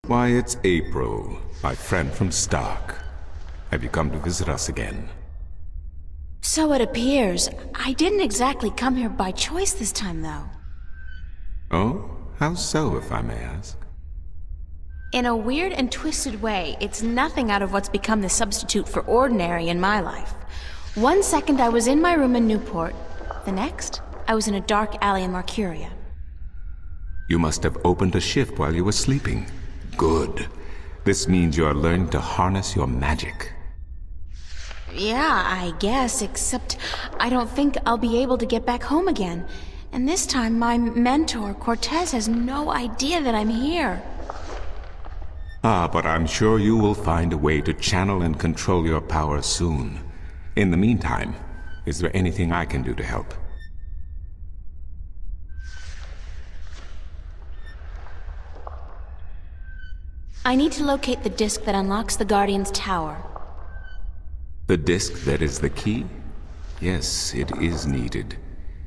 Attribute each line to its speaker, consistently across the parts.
Speaker 1: Why, it's April, my friend from Stark. Have you come to visit us again?
Speaker 2: So it appears. I didn't exactly come here by choice this time, though.
Speaker 1: Oh? How so, if I may ask?
Speaker 2: In a weird and twisted way, it's nothing out of what's become the substitute for ordinary in my life. One second I was in my room in Newport. The next, I was in a dark alley in Marcuria.
Speaker 1: You must have opened a shift while you were sleeping. Good. This means you are learning to harness your magic.
Speaker 2: Yeah, I guess, except I don't think I'll be able to get back home again. And this time, my mentor, Cortez, has no idea that I'm here.
Speaker 1: Ah, but I'm sure you will find a way to channel and control your power soon. In the meantime, is there anything I can do to help?
Speaker 2: I need to locate the disc that unlocks the Guardian's tower.
Speaker 1: The disc that is the key? Yes, it is needed.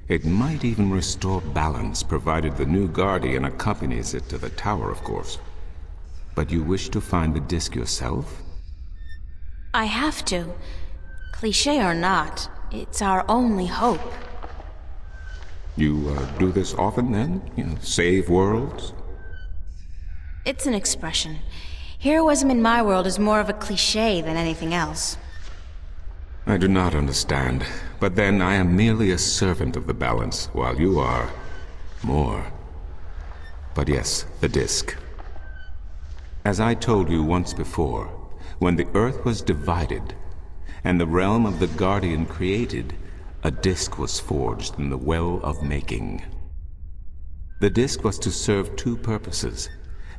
Speaker 1: It might even restore balance, provided the new Guardian accompanies it to the tower, of course. But you wish to find the disc yourself?
Speaker 2: I have to. Cliché or not, it's our only hope.
Speaker 1: You do this often, then? Save worlds?
Speaker 2: It's an expression. Heroism in my world is more of a cliché than anything else.
Speaker 1: I do not understand, but then I am merely a servant of the balance, while you are more. But yes, the disc. As I told you once before, when the Earth was divided, and the realm of the Guardian created, a disc was forged in the Well of Making. The disc was to serve two purposes: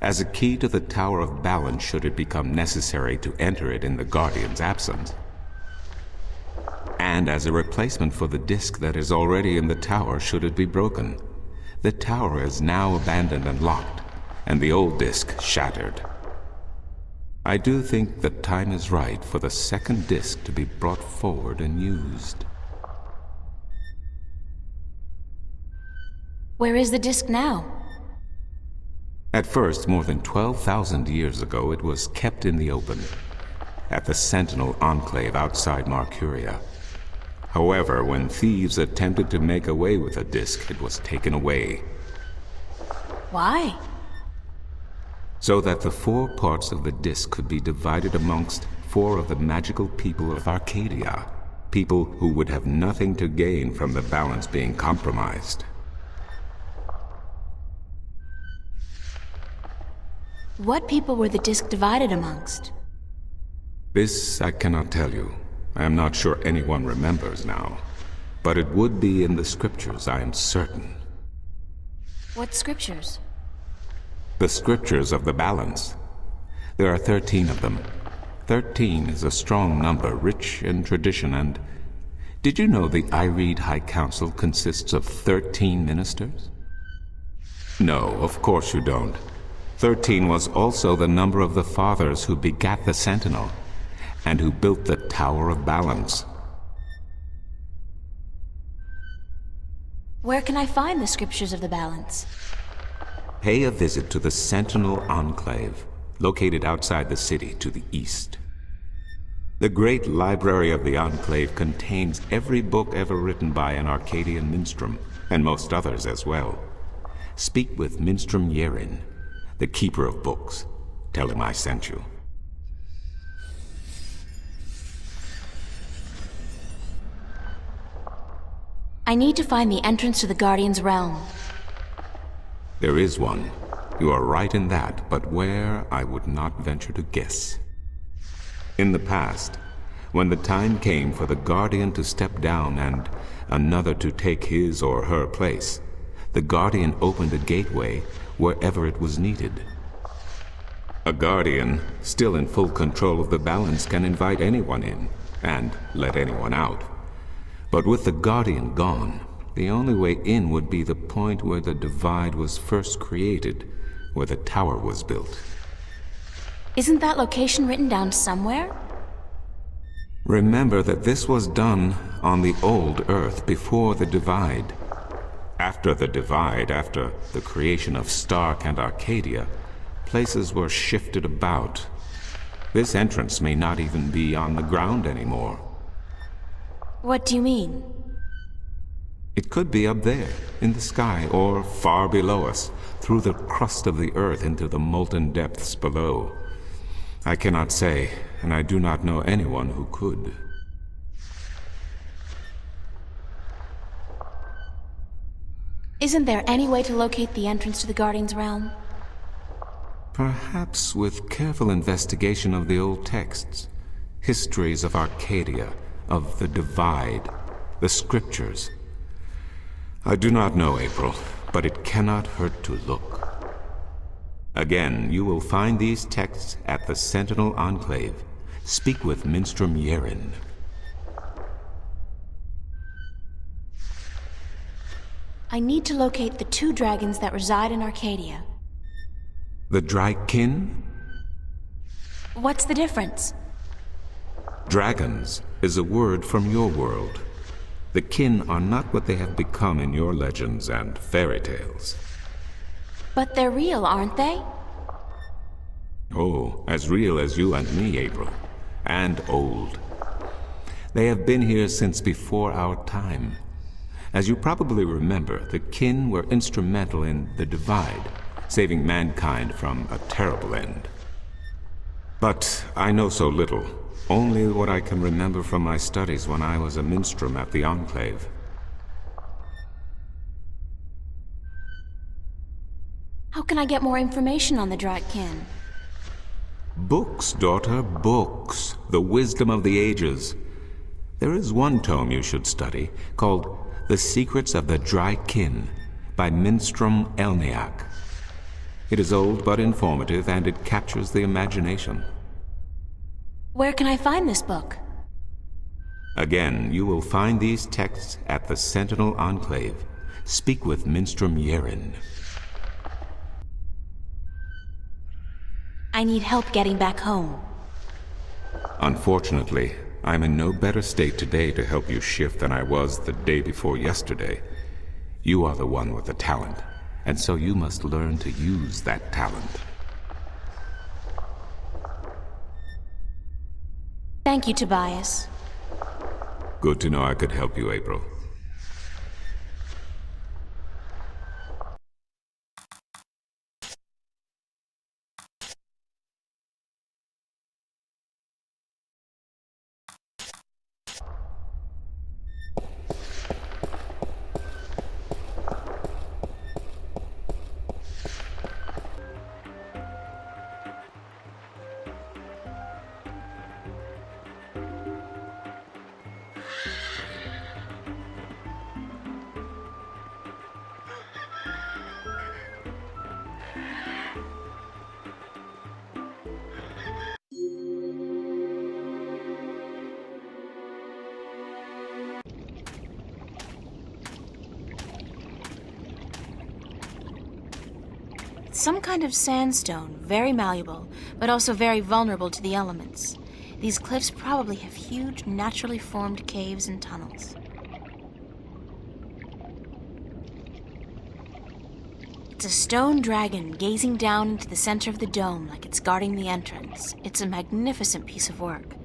Speaker 1: as a key to the Tower of Balance should it become necessary to enter it in the Guardian's absence, and as a replacement for the disc that is already in the tower should it be broken. The tower is now abandoned and locked, and the old disc shattered. I do think the time is right for the second disc to be brought forward and used.
Speaker 2: Where is the disc now?
Speaker 1: At first, more than 12,000 years ago, it was kept in the open, at the Sentinel Enclave outside Marcuria. However, when thieves attempted to make away with the disc, it was taken away.
Speaker 2: Why?
Speaker 1: So that the 4 parts of the disc could be divided amongst 4 of the magical people of Arcadia, people who would have nothing to gain from the balance being compromised.
Speaker 2: What people were the disc divided amongst?
Speaker 1: This I cannot tell you. I am not sure anyone remembers now. But it would be in the scriptures, I am certain.
Speaker 2: What scriptures?
Speaker 1: The scriptures of the balance. There are 13 of them. 13 is a strong number, rich in tradition, and... Did you know the Irede High Council consists of 13 ministers? No, of course you don't. 13 was also the number of the fathers who begat the Sentinel, and who built the Tower of Balance.
Speaker 2: Where can I find the scriptures of the balance?
Speaker 1: Pay a visit to the Sentinel Enclave, located outside the city to the east. The great library of the Enclave contains every book ever written by an Arcadian minstrel, and most others as well. Speak with Minstrom Yerin, the keeper of books. Tell him I sent you.
Speaker 2: I need to find the entrance to the Guardian's realm.
Speaker 1: There is one. You are right in that, but where, I would not venture to guess. In the past, when the time came for the Guardian to step down and another to take his or her place, the Guardian opened a gateway wherever it was needed. A Guardian, still in full control of the balance, can invite anyone in, and let anyone out. But with the Guardian gone, the only way in would be the point where the divide was first created, where the tower was built.
Speaker 2: Isn't that location written down somewhere?
Speaker 1: Remember that this was done on the old Earth before the divide. After the divide, after the creation of Stark and Arcadia, places were shifted about. This entrance may not even be on the ground anymore.
Speaker 2: What do you mean?
Speaker 1: It could be up there, in the sky, or far below us, through the crust of the earth into the molten depths below. I cannot say, and I do not know anyone who could.
Speaker 2: Isn't there any way to locate the entrance to the Guardian's realm?
Speaker 1: Perhaps with careful investigation of the old texts, histories of Arcadia, of the Divide, the scriptures. I do not know, April, but it cannot hurt to look. Again, you will find these texts at the Sentinel Enclave. Speak with Vestrum Tobias.
Speaker 2: I need to locate the 2 dragons that reside in Arcadia.
Speaker 1: The Drykin?
Speaker 2: What's the difference?
Speaker 1: Dragons is a word from your world. The kin are not what they have become in your legends and fairy tales.
Speaker 2: But they're real, aren't they?
Speaker 1: Oh, as real as you and me, April. And old. They have been here since before our time. As you probably remember, the kin were instrumental in the Divide, saving mankind from a terrible end. But I know so little. Only what I can remember from my studies when I was a minstrel at the Enclave.
Speaker 2: How can I get more information on the Drykin?
Speaker 1: Books, daughter, books. The wisdom of the ages. There is one tome you should study, called The Secrets of the Drykin, by Vestrum Tobias. It is old but informative, and it captures the imagination.
Speaker 2: Where can I find this book?
Speaker 1: Again, you will find these texts at the Sentinel Enclave. Speak with Vestrum Tobias.
Speaker 2: I need help getting back home.
Speaker 1: Unfortunately, I'm in no better state today to help you shift than I was the day before yesterday. You are the one with the talent, and so you must learn to use that talent.
Speaker 2: Thank you, Tobias.
Speaker 1: Good to know I could help you, April.
Speaker 2: Some kind of sandstone, very malleable, but also very vulnerable to the elements. These cliffs probably have huge, naturally formed caves and tunnels. It's a stone dragon gazing down into the center of the dome like it's guarding the entrance. It's a magnificent piece of work.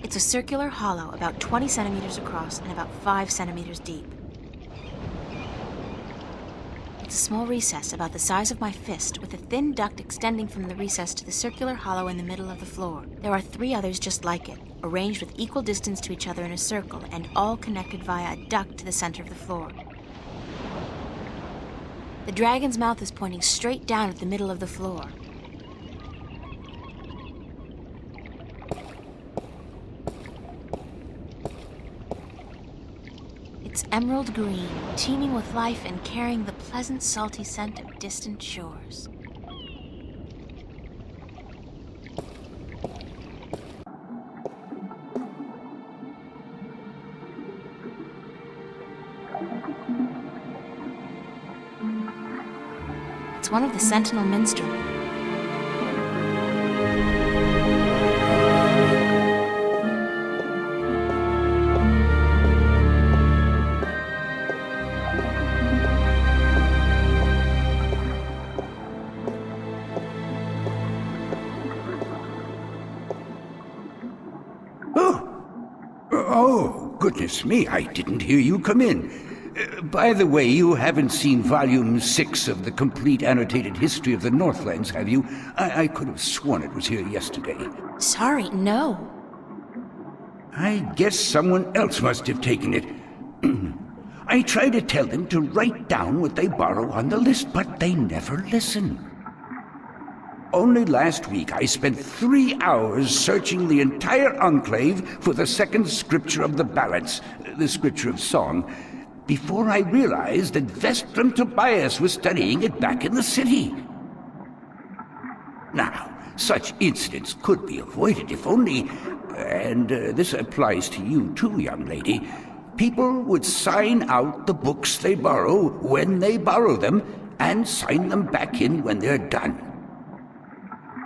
Speaker 2: It's a circular hollow about 20 centimeters across and about 5 centimeters deep. It's a small recess about the size of my fist with a thin duct extending from the recess to the circular hollow in the middle of the floor. There are 3 others just like it, arranged with equal distance to each other in a circle and all connected via a duct to the center of the floor. The dragon's mouth is pointing straight down at the middle of the floor. It's emerald green, teeming with life and carrying the pleasant, salty scent of distant shores. It's one of the Sentinel minstrel.
Speaker 3: Oh, goodness me, I didn't hear you come in. By the way, you haven't seen Volume 6 of the Complete Annotated History of the Northlands, have you? I could have sworn it was here yesterday.
Speaker 2: Sorry, no.
Speaker 3: I guess someone else must have taken it. I try to tell them to write down what they borrow on the list, but they never listen. Only last week I spent 3 hours searching the entire Enclave for the second scripture of the ballads, the scripture of song, before I realized that Vestrum Tobias was studying it back in the city. Now, such incidents could be avoided if only, and this applies to you too, young lady, people would sign out the books they borrow when they borrow them and sign them back in when they're done.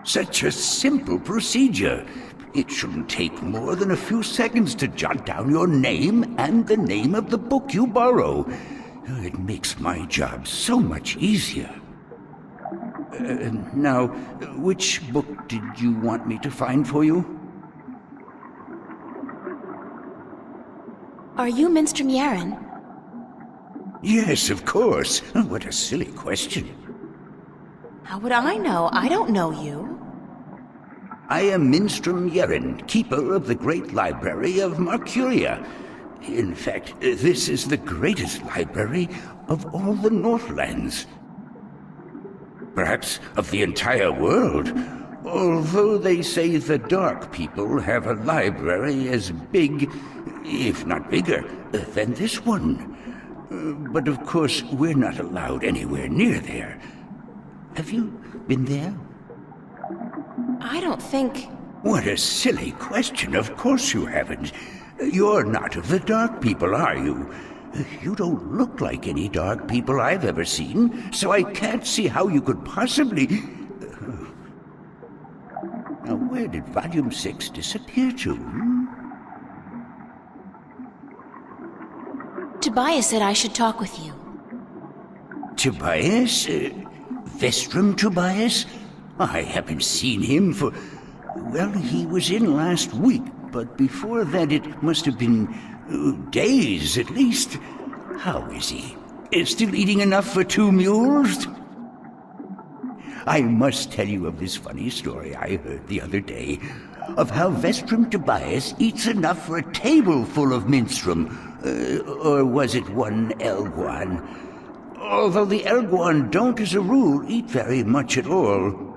Speaker 3: Such a simple procedure. It shouldn't take more than a few seconds to jot down your name and the name of the book you borrow. It makes my job so much easier. Now, which book did you want me to find for you?
Speaker 2: Are you Minstrom Yaren?
Speaker 3: Yes, of course. What a silly question.
Speaker 2: How would I know? I don't know you.
Speaker 3: I am Minstrom Yaren, keeper of the great library of Marcuria. In fact, this is the greatest library of all the Northlands. Perhaps of the entire world, although they say the Dark People have a library as big, if not bigger, than this one. But of course, we're not allowed anywhere near there. Have you been there?
Speaker 2: I don't think...
Speaker 3: What a silly question. Of course you haven't. You're not of the Dark People, are you? You don't look like any Dark People I've ever seen, so I can't see how you could possibly... Now, where did Volume 6 disappear to?
Speaker 2: Tobias said I should talk with you.
Speaker 3: Tobias? Vestrum Tobias? I haven't seen him for... Well, he was in last week, but before that it must have been days at least. How is he? Still eating enough for 2 mules? I must tell you of this funny story I heard the other day, of how Vestrum Tobias eats enough for a table full of minstrum, or was it one Elguan? Although the Elguan don't as a rule eat very much at all.